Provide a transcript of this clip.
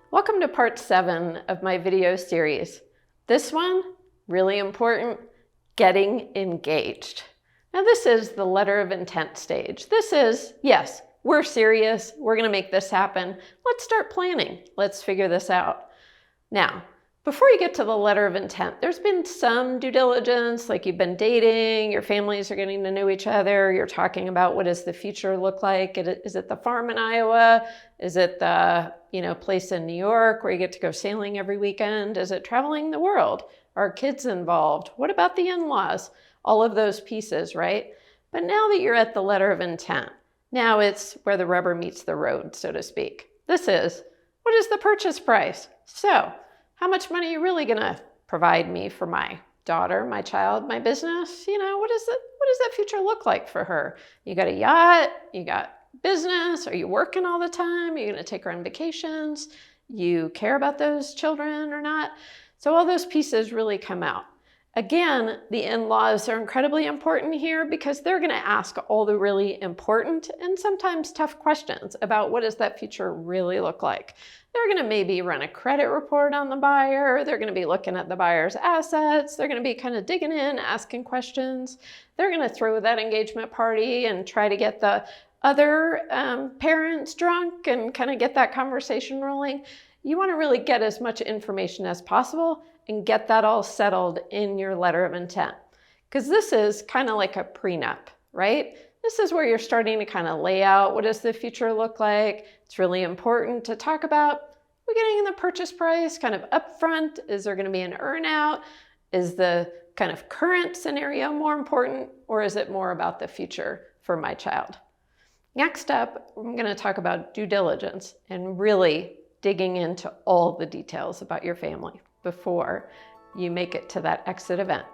Welcome to part 7 of my video series. This one, really important, getting engaged. Now this is the letter of intent stage. This is, yes, we're serious, we're gonna make this happen. Let's start planning, let's figure this out. Now, before you get to the letter of intent, there's been some due diligence, like you've been dating, your families are getting to know each other, you're talking about what does the future look like. Is it the farm in Iowa? Is it the place in New York where you get to go sailing every weekend? Is it traveling the world? Are kids involved? What about the in-laws? All of those pieces, right? But now that you're at the letter of intent, now it's where the rubber meets the road, so to speak. This is, what is the purchase price? So, how much money are you really gonna provide me for my daughter, my child, my business? What does that future look like for her? You got a yacht, you got business, are you working all the time? Are you gonna take her on vacations? You care about those children or not? So all those pieces really come out. Again, the in-laws are incredibly important here because they're gonna ask all the really important and sometimes tough questions about what does that future really look like. They're gonna maybe run a credit report on the buyer. They're gonna be looking at the buyer's assets. They're gonna be kind of digging in, asking questions. They're gonna throw that engagement party and try to get the other parents drunk and kind of get that conversation rolling. You wanna really get as much information as possible and get that all settled in your letter of intent. Because this is kind of like a prenup, right? This is where you're starting to kind of lay out what does the future look like. It's really important to talk about, we're getting the purchase price kind of upfront. Is there gonna be an earn-out? Is the kind of current scenario more important, or is it more about the future for my child? Next up, I'm gonna talk about due diligence and really digging into all the details about your family before you make it to that exit event.